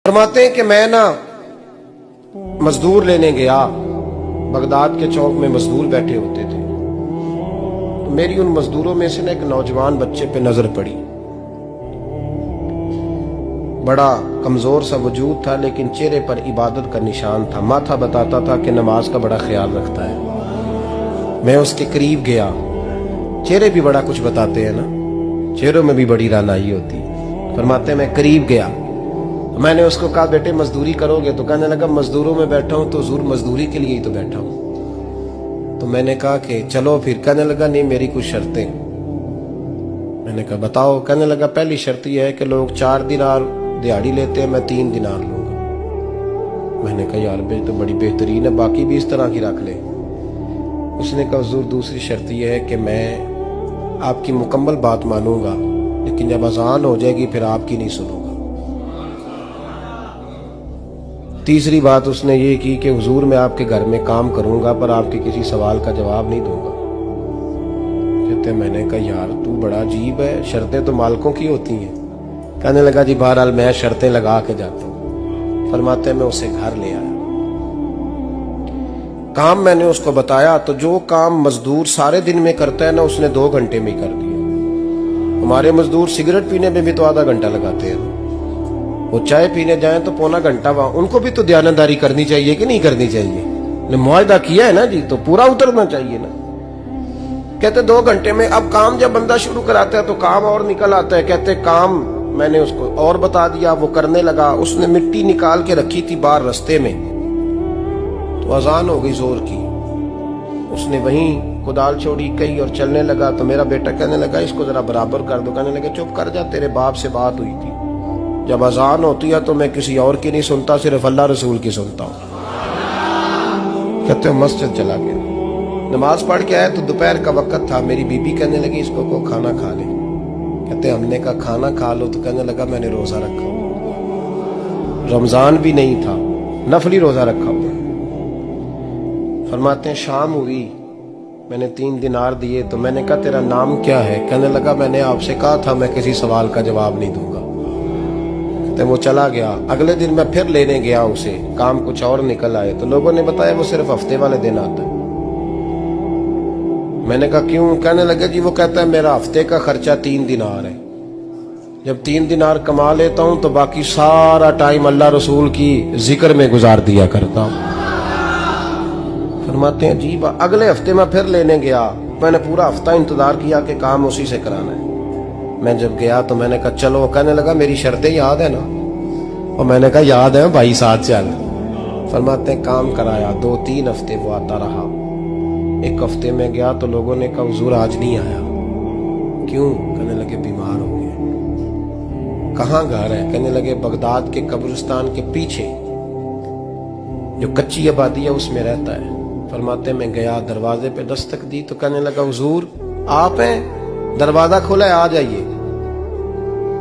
फरमाते हैं कि मैं ना मजदूर लेने गया, बगदाद के चौक में मजदूर बैठे होते थे, तो मेरी उन मजदूरों में से ना एक नौजवान बच्चे पे नजर पड़ी। बड़ा कमजोर सा वजूद था, लेकिन चेहरे पर इबादत का निशान था। माथा बताता था कि नमाज का बड़ा ख्याल रखता है। मैं उसके करीब गया। चेहरे भी बड़ा कुछ बताते हैं ना, चेहरों में भी बड़ी रानाई होती है। फरमाते हैं मैं करीब गया, मैंने उसको कहा बेटे मजदूरी करोगे? तो कहने लगा मजदूरों में बैठा हूं तो हुजूर मजदूरी के लिए ही तो बैठा हूं। तो मैंने कहा कि चलो फिर। कहने लगा नहीं, मेरी कुछ शर्तें। मैंने कहा बताओ? कहने लगा पहली शर्त यह है कि लोग 4 दिनार दिहाड़ी लेते हैं, मैं 3 दिनार लूंगा। मैंने कहा यार बे तो बड़ी बेहतरीन है, बाकी भी इस तरह की रख ले। उसने कहा हुजूर दूसरी शर्त यह है कि मैं आपकी मुकम्मल बात मानूंगा, लेकिन जब अजान हो जाएगी फिर आपकी नहीं सुनूंगा। तीसरी बात उसने ये की कि हुजूर मैं आपके घर में काम करूंगा पर आपके किसी सवाल का जवाब नहीं दूंगा। कहते मैंने कहा यार तू बड़ा अजीब है, शर्तें तो मालिकों की होती हैं। कहने लगा जी बहरहाल मैं शर्तें लगा के जाता हूं। फरमाते मैं उसे घर ले आया, काम मैंने उसको बताया, तो जो काम मजदूर सारे दिन में करता है ना उसने 2 घंटे में ही कर दिया। हमारे मजदूर सिगरेट पीने में भी तो आधा घंटा लगाते हैं, वो चाय पीने जाएं तो पौना घंटा। वहां उनको भी तो दयानतदारी करनी चाहिए कि नहीं करनी चाहिए? मुआहदा किया है ना जी, तो पूरा उतरना चाहिए ना। कहते 2 घंटे में। अब काम जब बंदा शुरू कराता है तो काम और निकल आता है। कहते काम मैंने उसको और बता दिया, वो करने लगा। उसने मिट्टी निकाल के रखी थी बाहर रास्ते में, तो अजान हो गई जोर की। उसने वहीं कुदाल छोड़ी कही और चलने लगा। तो मेरा बेटा कहने लगा इसको जरा बराबर कर दो। कहने लगा चुप कर जा, तेरे बाप से बात हुई थी, जब अजान होती है तो मैं किसी और की नहीं सुनता, सिर्फ अल्लाह रसूल की सुनता हूं। कहते मस्जिद चला गया, नमाज पढ़ के आया तो दोपहर का वक्त था। मेरी बीबी कहने लगी इसको को खाना खा ले। कहते हमने कहा खाना खा लो, तो कहने लगा मैंने रोजा रखा, रमजान भी नहीं था, नफली रोजा रखा हुआ। फरमाते हैं शाम हुई, मैंने 3 दिनार दिए। तो मैंने कहा तेरा नाम क्या है? कहने लगा मैंने आपसे कहा था मैं किसी सवाल का जवाब नहीं दूंगा। तो वो चला गया। अगले दिन मैं फिर लेने गया उसे, काम कुछ और निकल आए। तो लोगों ने बताया वो सिर्फ हफ्ते वाले दिन आता है। मैंने कहा क्यों? कहने लगे जी वो कहता है मेरा हफ्ते का खर्चा 3 दिनार है, जब 3 दिनार कमा लेता हूं तो बाकी सारा टाइम अल्लाह रसूल की जिक्र में गुजार दिया करता हूं। फरमाते हैं अजीब। अगले हफ्ते मैं फिर लेने गया, मैंने पूरा हफ्ता इंतजार किया कि काम उसी से कराना है। मैं जब गया तो मैंने कहा चलो। कहने लगा मेरी शर्तें याद है ना? और मैंने कहा याद है भाई, साथ चल। फरमाते हैं काम कराया, 2-3 हफ्ते वो आता रहा। एक हफ्ते में गया तो लोगों ने कहा हुजूर आज नहीं आया। क्यों? कहने लगे बीमार हो गए। कहाँ घर है? कहने लगे बगदाद के कब्रिस्तान के पीछे जो कच्ची आबादी है उसमें रहता है। फरमाते मैं गया, दरवाजे पे दस्तक दी तो कहने लगा हुजूर आप हैं? दरवाजा खोला है, आ जाइए।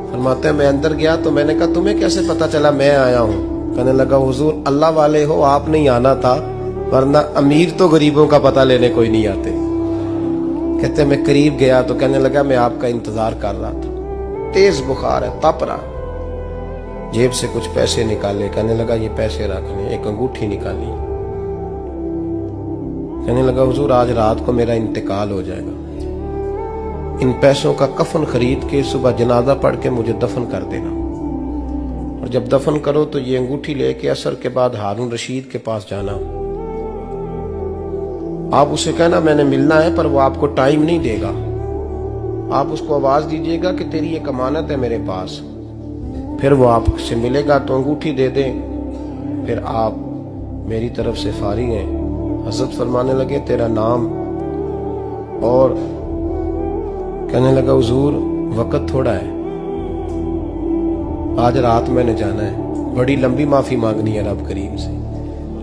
फरमाते मैं अंदर गया तो मैंने कहा तुम्हें कैसे पता चला मैं आया हूं? कहने लगा हुजूर अल्लाह वाले हो, आप नहीं आना था, वरना अमीर तो गरीबों का पता लेने कोई नहीं आते। कहते मैं करीब गया तो कहने लगा मैं आपका इंतजार कर रहा था, तेज बुखार है, तप रहा। जेब से कुछ पैसे निकाले, कहने लगा ये पैसे रखने। एक अंगूठी निकाली, कहने लगा हुजूर आज रात को मेरा इंतकाल हो जाएगा, इन पैसों का कफन खरीद के सुबह जनाजा पढ़ के मुझे दफन कर देना, और जब दफन करो तो ये अंगूठी लेके असर के बाद हारून रशीद के पास जाना। आप उसे कहना मैंने मिलना है, पर वो आपको टाइम नहीं देगा। आप उसको आवाज दीजिएगा कि तेरी एक अमानत है मेरे पास, फिर वो आपसे मिलेगा तो अंगूठी दे दे, फिर आप मेरी तरफ से फारिग हैं। हजरत फरमाने लगे तेरा नाम? और कहने लगा हुजूर वक्त थोड़ा है, आज रात मैंने जाना है, बड़ी लंबी माफी मांगनी है रब करीम से,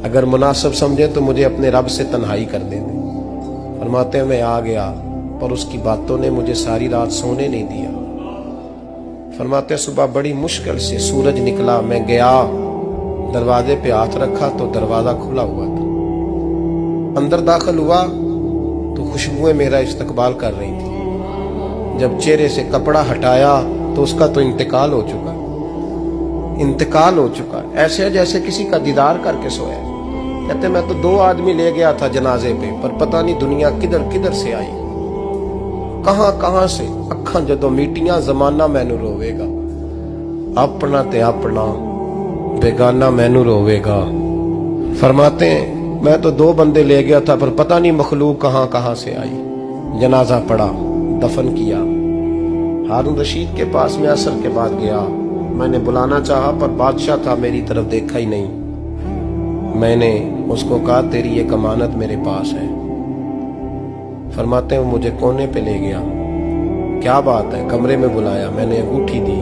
अगर मुनासिब समझे तो मुझे अपने रब से तन्हाई कर दे। फरमाते हैं मैं आ गया, पर उसकी बातों ने मुझे सारी रात सोने नहीं दिया। फरमाते हैं सुबह बड़ी मुश्किल से सूरज निकला, मैं गया दरवाजे पे हाथ रखा तो दरवाजा खुला हुआ था। अंदर दाखिल हुआ तो खुशबुएं मेरा इस्तकबाल कर रही थी। जब चेहरे से कपड़ा हटाया तो उसका तो इंतकाल हो चुका। इंतकाल हो चुका है, ऐसे जैसे किसी का दीदार करके सोया। कहते मैं तो 2 आदमी ले गया था जनाजे पे, पर पता नहीं दुनिया किधर किधर से आई, कहां कहां से। अखा जदों मीटियां जमाना मैनू रोवेगा, अपना ते अपना बेगाना मैनू रोवेगा। फरमाते हैं मैं तो 2 बंदे ले गया था, पर पता नहीं मखलूक कहां कहां से आई। जनाजा पड़ा, दफन किया। हारून रशीद के पास में असर के बाद गया, मैंने बुलाना चाहा पर बादशाह था, मेरी तरफ देखा ही नहीं। मैंने उसको कहा तेरी एक अमानत मेरे पास है। फरमाते हैं मुझे कोने पे ले गया, क्या बात है, कमरे में बुलाया, मैंने अंगूठी दी।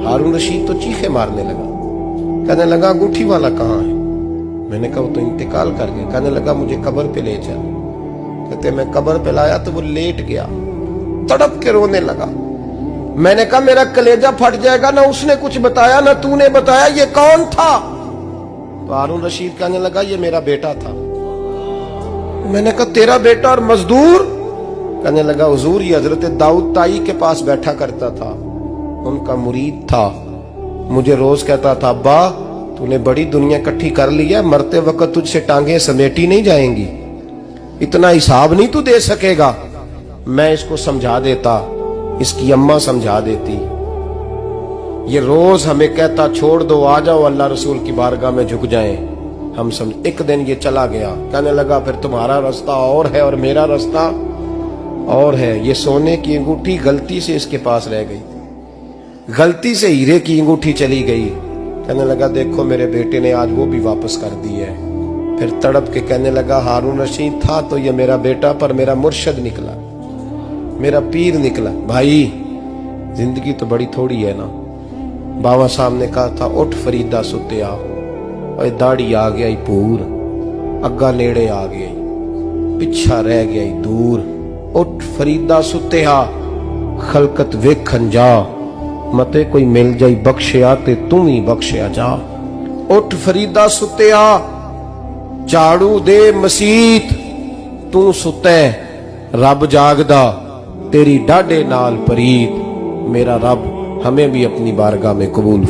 हारून रशीद तो चीखे मारने लगा, कहने लगा अंगूठी वाला कहाँ है? मैंने कहा वो तो इंतकाल कर गया। कहने लगा मुझे कब्र पे ले चल। कहते मैं कब्र पे लाया तो वो लेट गया, तड़प के रोने लगा। मैंने कहा मेरा कलेजा फट जाएगा, ना उसने कुछ बताया ना तूने बताया, ये कौन था? तो हारून रशीद कहने लगा ये मेरा बेटा था। मैंने कहा तेरा बेटा और मजदूर? कहने लगा हुजूर ये हजरत दाऊद ताई के पास बैठा करता था, उनका मुरीद था। मुझे रोज कहता था अब्बा तूने बड़ी दुनिया इकट्ठी कर ली है, मरते वक्त तुझसे टांगे समेटी नहीं जाएंगी, इतना हिसाब नहीं तू दे सकेगा। मैं इसको समझा देता, इसकी अम्मा समझा देती। ये रोज हमें कहता छोड़ दो, आ जाओ अल्लाह रसूल की बारगाह में झुक जाएं। हम समझ। एक दिन ये चला गया, कहने लगा फिर तुम्हारा रास्ता और है और मेरा रास्ता और है। ये सोने की अंगूठी गलती से इसके पास रह गई, गलती से हीरे की अंगूठी चली गई। कहने लगा देखो मेरे बेटे ने आज वो भी वापस कर दी है। फिर तड़प के कहने लगा हारून रशीद था तो ये मेरा बेटा, पर मेरा मुर्शद निकला, मेरा पीर निकला। भाई जिंदगी तो बड़ी थोड़ी है ना। बाबा साहब ने कहा था उठ फरीदा सुत्या, और दाढ़ी आ गया पूर, अग्गा नेड़े आ गया, पिछा रह गया दूर। उठ फरीदा सुत्या, खलकत वेखन जा, मते कोई मिल जाई बख्शिया ते तू ही बख्शिया जा। उठ फरीदा सुत्या, झाड़ू दे मसीत, तू सुते रब जागदा, तेरी डाडे नाल परीत। मेरा रब हमें भी अपनी बारगाह में कबूल